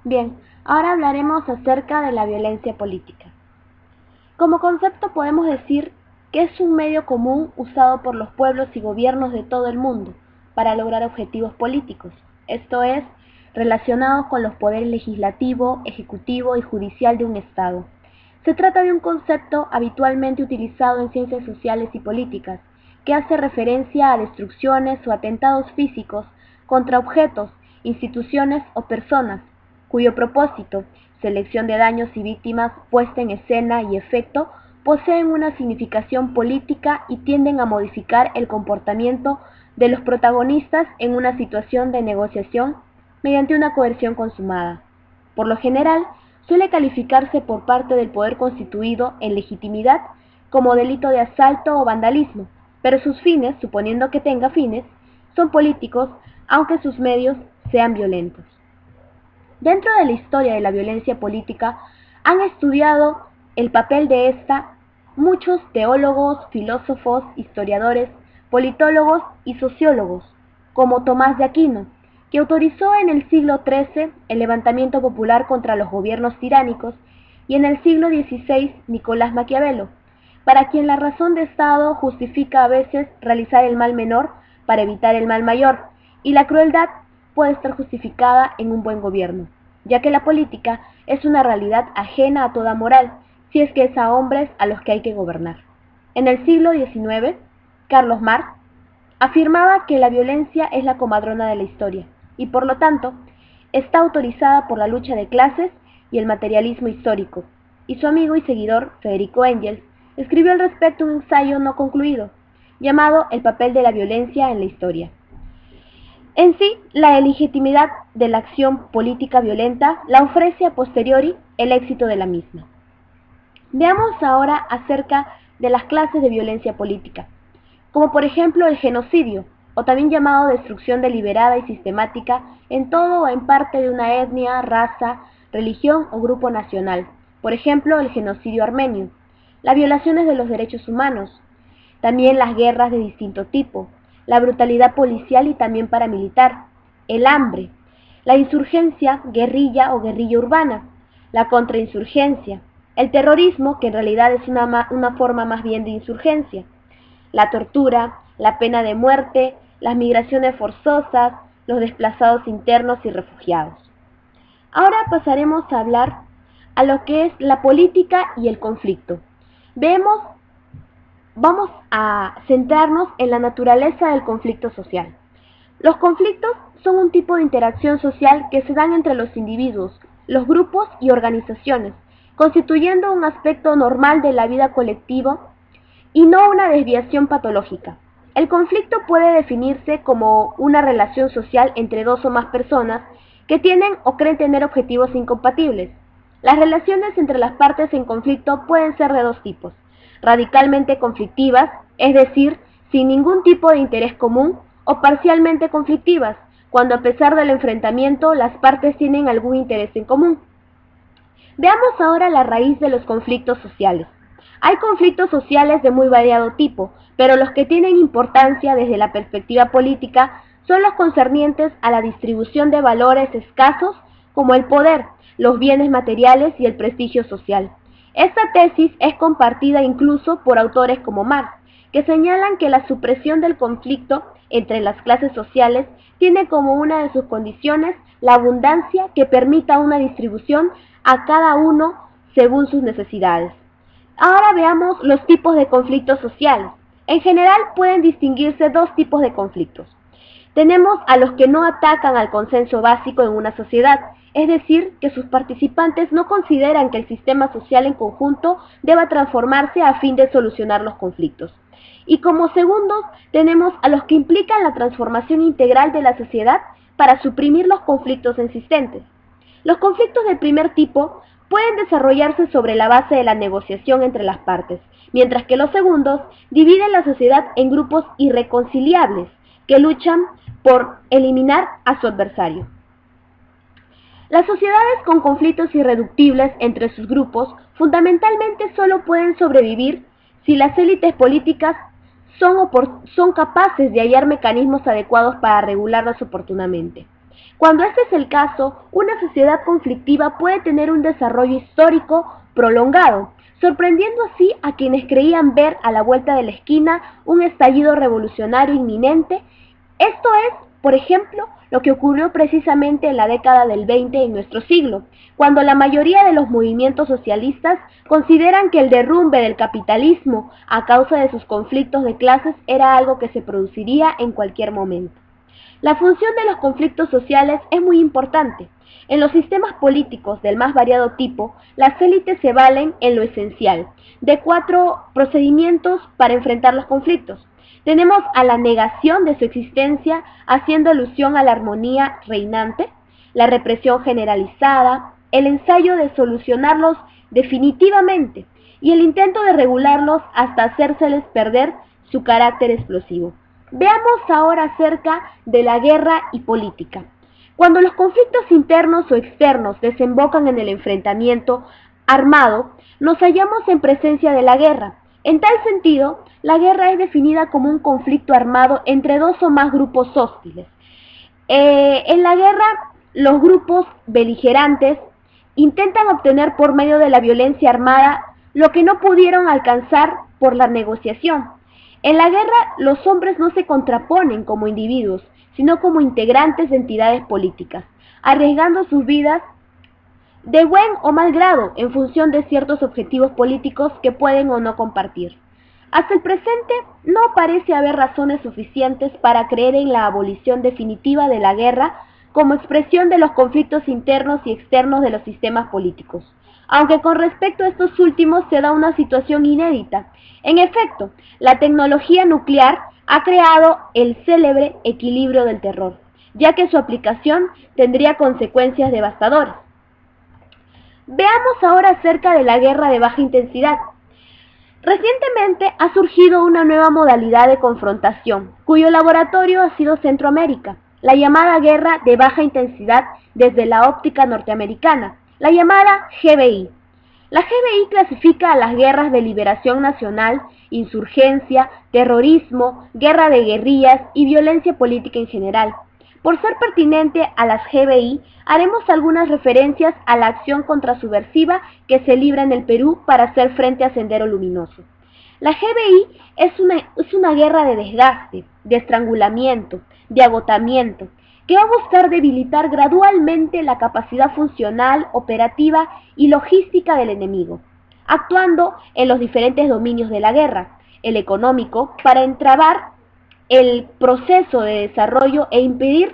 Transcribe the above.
Bien, ahora hablaremos acerca de la violencia política. Como concepto podemos decir que es un medio común usado por los pueblos y gobiernos de todo el mundo para lograr objetivos políticos, esto es, relacionados con los poderes legislativo, ejecutivo y judicial de un Estado. Se trata de un concepto habitualmente utilizado en ciencias sociales y políticas, que hace referencia a destrucciones o atentados físicos contra objetos, instituciones o personas, cuyo propósito, selección de daños y víctimas, puesta en escena y efecto, poseen una significación política y tienden a modificar el comportamiento de los protagonistas en una situación de negociación mediante una coerción consumada. Por lo general, suele calificarse por parte del poder constituido en legitimidad como delito de asalto o vandalismo, pero sus fines, suponiendo que tenga fines, son políticos, aunque sus medios sean violentos. Dentro de la historia de la violencia política han estudiado el papel de esta muchos teólogos, filósofos, historiadores, politólogos y sociólogos, como Tomás de Aquino, que autorizó en el siglo XIII el levantamiento popular contra los gobiernos tiránicos, y en el siglo XVI Nicolás Maquiavelo, para quien la razón de Estado justifica a veces realizar el mal menor para evitar el mal mayor, y la crueldad puede estar justificada en un buen gobierno, ya que la política es una realidad ajena a toda moral, si es que es a hombres a los que hay que gobernar. En el siglo XIX, Carlos Marx afirmaba que la violencia es la comadrona de la historia, y por lo tanto, está autorizada por la lucha de clases y el materialismo histórico, y su amigo y seguidor, Federico Engels, escribió al respecto un ensayo no concluido, llamado El papel de la violencia en la historia. En sí, la legitimidad de la acción política violenta la ofrece a posteriori el éxito de la misma. Veamos ahora acerca de las clases de violencia política, como por ejemplo el genocidio, o también llamado destrucción deliberada y sistemática en todo o en parte de una etnia, raza, religión o grupo nacional, por ejemplo el genocidio armenio, las violaciones de los derechos humanos, también las guerras de distinto tipo, la brutalidad policial y también paramilitar, el hambre, la insurgencia, guerrilla o guerrilla urbana, la contrainsurgencia, el terrorismo, que en realidad es una forma más bien de insurgencia, la tortura, la pena de muerte, las migraciones forzosas, los desplazados internos y refugiados. Ahora pasaremos a hablar a lo que es la política y el conflicto. Vamos a centrarnos en la naturaleza del conflicto social. Los conflictos son un tipo de interacción social que se dan entre los individuos, los grupos y organizaciones, constituyendo un aspecto normal de la vida colectiva y no una desviación patológica. El conflicto puede definirse como una relación social entre dos o más personas que tienen o creen tener objetivos incompatibles. Las relaciones entre las partes en conflicto pueden ser de dos tipos: radicalmente conflictivas, es decir, sin ningún tipo de interés común, o parcialmente conflictivas, cuando a pesar del enfrentamiento las partes tienen algún interés en común. Veamos ahora la raíz de los conflictos sociales. Hay conflictos sociales de muy variado tipo, pero los que tienen importancia desde la perspectiva política son los concernientes a la distribución de valores escasos como el poder, los bienes materiales y el prestigio social. Esta tesis es compartida incluso por autores como Marx, que señalan que la supresión del conflicto entre las clases sociales tiene como una de sus condiciones la abundancia que permita una distribución a cada uno según sus necesidades. Ahora veamos los tipos de conflictos sociales. En general pueden distinguirse dos tipos de conflictos. Tenemos a los que no atacan al consenso básico en una sociedad, es decir, que sus participantes no consideran que el sistema social en conjunto deba transformarse a fin de solucionar los conflictos. Y como segundos, tenemos a los que implican la transformación integral de la sociedad para suprimir los conflictos existentes. Los conflictos del primer tipo pueden desarrollarse sobre la base de la negociación entre las partes, mientras que los segundos dividen la sociedad en grupos irreconciliables que luchan por eliminar a su adversario. Las sociedades con conflictos irreductibles entre sus grupos fundamentalmente solo pueden sobrevivir si las élites políticas son capaces de hallar mecanismos adecuados para regularlas oportunamente. Cuando este es el caso, una sociedad conflictiva puede tener un desarrollo histórico prolongado, sorprendiendo así a quienes creían ver a la vuelta de la esquina un estallido revolucionario inminente. Esto es, por ejemplo, lo que ocurrió precisamente en la década del 20 en nuestro siglo, cuando la mayoría de los movimientos socialistas consideran que el derrumbe del capitalismo a causa de sus conflictos de clases era algo que se produciría en cualquier momento. La función de los conflictos sociales es muy importante. En los sistemas políticos del más variado tipo, las élites se valen en lo esencial de 4 procedimientos para enfrentar los conflictos. Tenemos a la negación de su existencia, haciendo alusión a la armonía reinante, la represión generalizada, el ensayo de solucionarlos definitivamente y el intento de regularlos hasta hacérseles perder su carácter explosivo. Veamos ahora acerca de la guerra y política. Cuando los conflictos internos o externos desembocan en el enfrentamiento armado, nos hallamos en presencia de la guerra. En tal sentido, la guerra es definida como un conflicto armado entre 2 o más grupos hostiles. En la guerra, los grupos beligerantes intentan obtener por medio de la violencia armada lo que no pudieron alcanzar por la negociación. En la guerra, los hombres no se contraponen como individuos, sino como integrantes de entidades políticas, arriesgando sus vidas de buen o mal grado en función de ciertos objetivos políticos que pueden o no compartir. Hasta el presente no parece haber razones suficientes para creer en la abolición definitiva de la guerra como expresión de los conflictos internos y externos de los sistemas políticos, aunque con respecto a estos últimos se da una situación inédita. En efecto, la tecnología nuclear ha creado el célebre equilibrio del terror, ya que su aplicación tendría consecuencias devastadoras. Veamos ahora acerca de la guerra de baja intensidad. Recientemente ha surgido una nueva modalidad de confrontación, cuyo laboratorio ha sido Centroamérica, la llamada guerra de baja intensidad desde la óptica norteamericana, la llamada GBI. La GBI clasifica a las guerras de liberación nacional, insurgencia, terrorismo, guerra de guerrillas y violencia política en general. Por ser pertinente a las GBI, haremos algunas referencias a la acción contrasubversiva que se libra en el Perú para hacer frente a Sendero Luminoso. La GBI es una guerra de desgaste, de estrangulamiento, de agotamiento, que va a buscar debilitar gradualmente la capacidad funcional, operativa y logística del enemigo, actuando en los diferentes dominios de la guerra, el económico, para entrabar el proceso de desarrollo e impedir